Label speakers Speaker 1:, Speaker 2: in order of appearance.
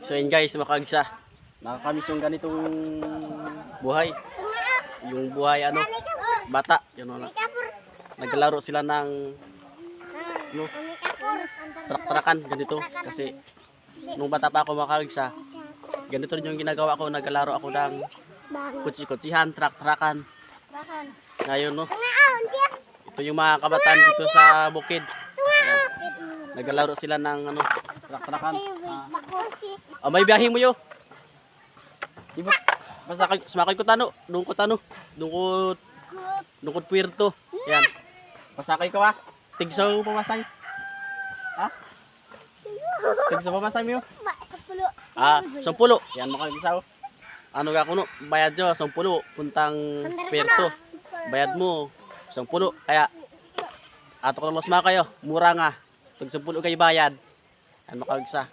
Speaker 1: So yun guys, makagsa. Nakakamiss yung ganitong buhay. Yung buhay ano, bata. Yun know, naglalaro sila ng ano, trak-trakan ganito. Kasi nung bata pa ako makagsa, ganito rin yung ginagawa ko. Naglalaro ako ng kutsi-kutsihan, trak-trakan. Ngayon no, ito yung mga kabataan dito sa bukid. Naglalaro sila ng ano, trak-trakan. May biyahe mo yo. Di ba? Basta sumakay ko tano, dungkot puerto. Yan. Pasakay ko ha. Tigsaw pamasay. Ha? Tigsaw pamasay mo yo. 10. Yan mo kayo isaw. Ano ga kuno? Bayad yo 10 puntang puerto. Bayad mo 10. Kaya ato ko lang sumakay yo, mura nga. Pag 10 kay bayad. Ano makagsa?